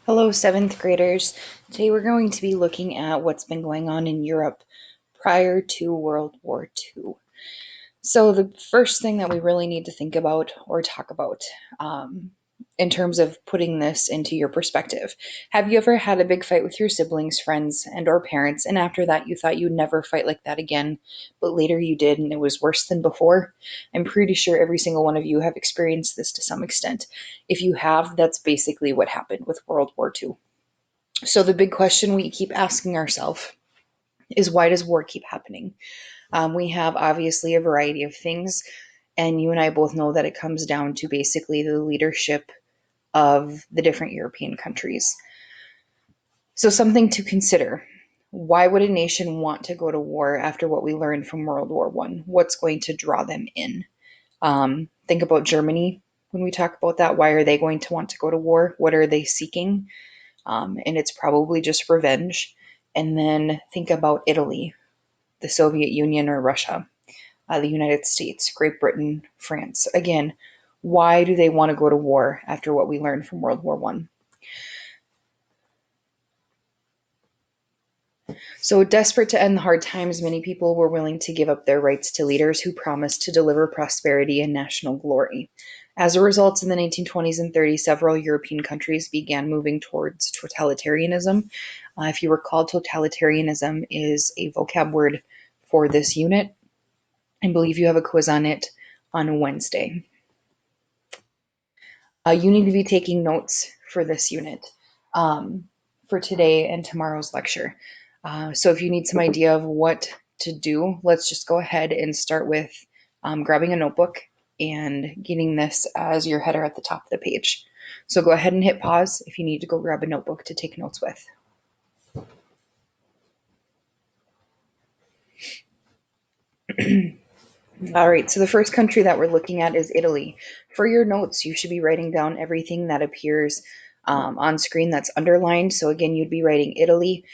Hello, seventh graders. Today we're going to be looking at what's been going on in Europe prior to World War II. So, the first thing that we really need to think about or talk about in terms of putting this into your perspective. Have you ever had a big fight with your siblings, friends, and or parents, and after that you thought you'd never fight like that again, but later you did and it was worse than before? I'm pretty sure every single one of you have experienced this to some extent. If you have, that's basically what happened with World War II. So the big question we keep asking ourselves is, why does war keep happening? We have obviously a variety of things, and you and I both know that it comes down to basically the leadership of the different European countries. So something to consider. Why would a nation want to go to war after what we learned from World War One? What's going to draw them in? Think about Germany when we talk about that. Why are they going to want to go to war? What are they seeking? And it's probably just revenge. And then think about Italy, the Soviet Union or Russia, the United States, Great Britain, France. Again, why do they want to go to war after what we learned from World War One? So, desperate to end the hard times, many people were willing to give up their rights to leaders who promised to deliver prosperity and national glory. As a result, in the 1920s and 30s, several European countries began moving towards totalitarianism. If you recall, totalitarianism is a vocab word for this unit. I believe you have a quiz on it on Wednesday. You need to be taking notes for this unit for today and tomorrow's lecture. So if you need some idea of what to do, let's just go ahead and start with grabbing a notebook and getting this as your header at the top of the page. So go ahead and hit pause if you need to go grab a notebook to take notes with. All right, so the first country that we're looking at is Italy. For your notes, you should be writing down everything that appears on screen that's underlined. So again, you'd be writing Italy.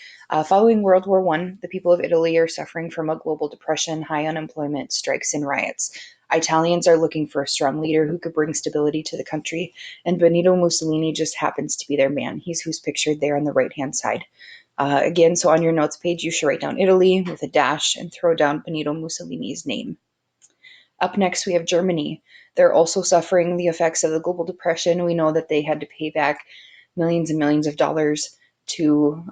Following World War One, the people of Italy are suffering from a global depression, high unemployment, strikes, and riots. Italians are looking for a strong leader who could bring stability to the country, and Benito Mussolini just happens to be their man. He's who's pictured there on the right-hand side. Again, so on your notes page, you should write down Italy with a dash and throw down Benito Mussolini's name. Up next, we have Germany. They're also suffering the effects of the global depression. We know that they had to pay back millions and millions of dollars to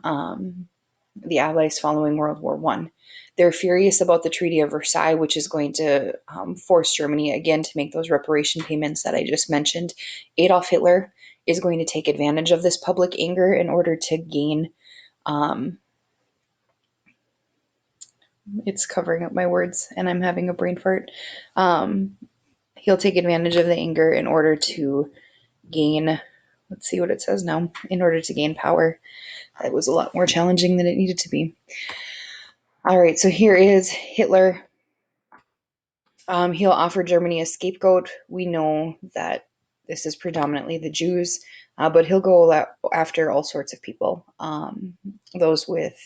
the Allies following World War One. They're furious about the Treaty of Versailles, which is going to force Germany again to make those reparation payments that I just mentioned. Adolf Hitler is going to take advantage of this public anger in order to gain it's covering up my words and I'm having a brain fart. Um, he'll take advantage of the anger in order to gain, let's see what it says now, in order to gain power. That was a lot more challenging than it needed to be. All right, so here is Hitler. He'll offer Germany a scapegoat. We know that this is predominantly the Jews, but he'll go after all sorts of people, those with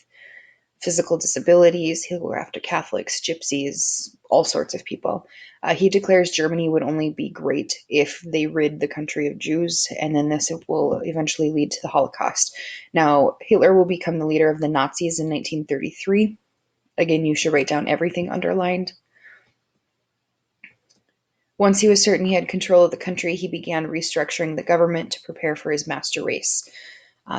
physical disabilities. He'll go after Catholics, gypsies, all sorts of people. He declares Germany would only be great if they rid the country of Jews, and then this will eventually lead to the Holocaust. Now, Hitler will become the leader of the Nazis in 1933. Again, you should write down everything underlined. Once he was certain he had control of the country, he began restructuring the government to prepare for his master race.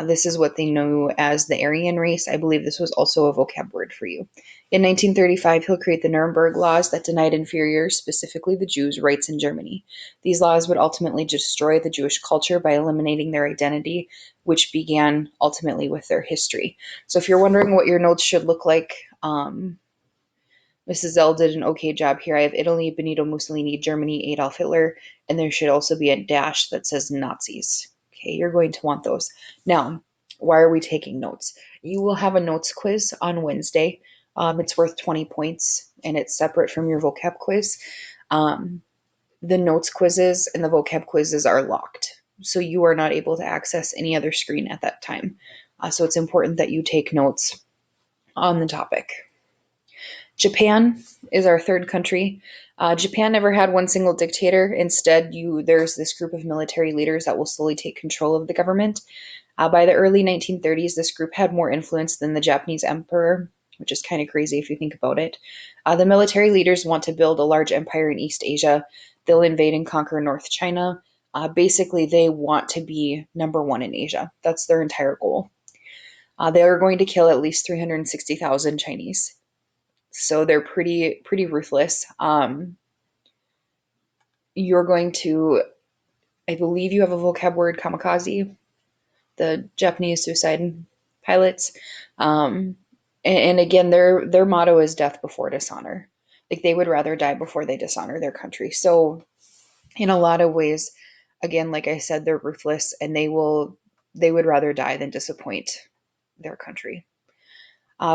This is what they know as the Aryan race. I believe this was also a vocab word for you. In 1935, he'll create the Nuremberg laws that denied inferiors, specifically the Jews, rights in Germany. These laws would ultimately destroy the Jewish culture by eliminating their identity, which began ultimately with their history. So if you're wondering what your notes should look like, Mrs. L did an okay job here. I have Italy, Benito Mussolini, Germany, Adolf Hitler, and there should also be a dash that says Nazis. Okay, you're going to want those. Now, why are we taking notes? You will have a notes quiz on Wednesday. It's worth 20 points, and it's separate from your vocab quiz. The notes quizzes and the vocab quizzes are locked, so you are not able to access any other screen at that time. So it's important that you take notes on the topic. Japan is our third country. Japan never had one single dictator. Instead, there's this group of military leaders that will slowly take control of the government. By the early 1930s, this group had more influence than the Japanese emperor, which is kind of crazy if you think about it. The military leaders want to build a large empire in East Asia. They'll invade and conquer North China. Basically, they want to be number one in Asia. That's their entire goal. They are going to kill at least 360,000 Chinese. So they're pretty ruthless. You're going to, I believe you have a vocab word, kamikaze, the Japanese suicide pilots. And again, their motto is death before dishonor. Like they would rather die before they dishonor their country. So in a lot of ways, again, like I said, they're ruthless and they would rather die than disappoint their country.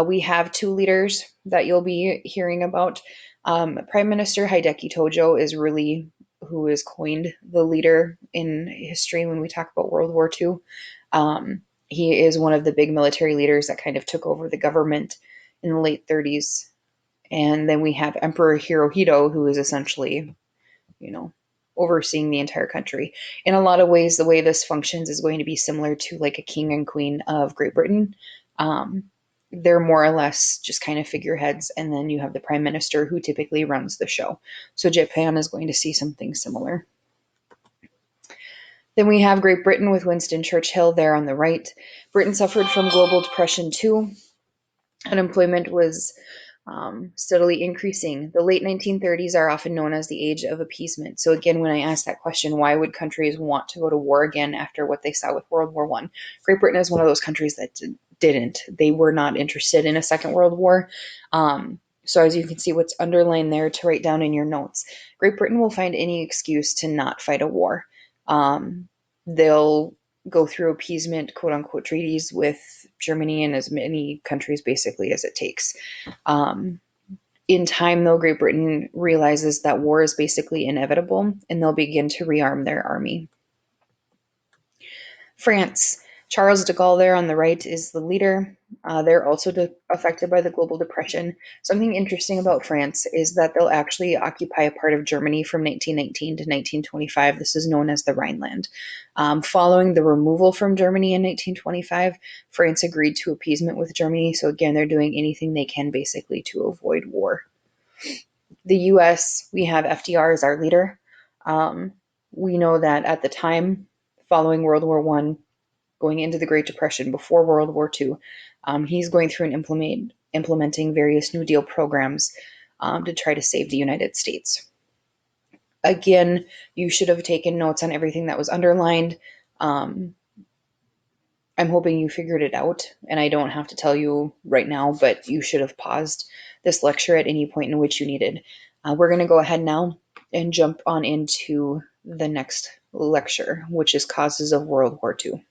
We have two leaders that you'll be hearing about. Prime Minister Hideki Tojo is really who is coined the leader in history when we talk about World War II. He is one of the big military leaders that kind of took over the government in the late 30s. And then we have Emperor Hirohito, who is essentially, you know, overseeing the entire country. In a lot of ways, the way this functions is going to be similar to like a king and queen of Great Britain. Um, they're more or less just kind of figureheads, and then you have the prime minister who typically runs the show. So Japan is going to see something similar. Then we have Great Britain with Winston Churchill there on the right. Britain suffered from global depression too. Unemployment was steadily increasing. The late 1930s are often known as the age of appeasement. So again, when I ask that question, why would countries want to go to war again after what they saw with World War One? Great Britain is one of those countries that didn't. They were not interested in a second World War. So as you can see, what's underlined there to write down in your notes, Great Britain will find any excuse to not fight a war. They'll go through appeasement, quote unquote, treaties with Germany and as many countries basically as it takes. In time, though, Great Britain realizes that war is basically inevitable and they'll begin to rearm their army. France. Charles de Gaulle there on the right is the leader. They're also affected by the global depression. Something interesting about France is that they'll actually occupy a part of Germany from 1919 to 1925. This is known as the Rhineland. Following the removal from Germany in 1925, France agreed to appeasement with Germany. So again, they're doing anything they can basically to avoid war. The US, we have FDR as our leader. We know that at the time following World War One, going into the Great Depression, before World War II, he's going through and implementing various New Deal programs to try to save the United States. Again, you should have taken notes on everything that was underlined. I'm hoping you figured it out, and I don't have to tell you right now, but you should have paused this lecture at any point in which you needed. We're going to go ahead now and jump on into the next lecture, which is Causes of World War II.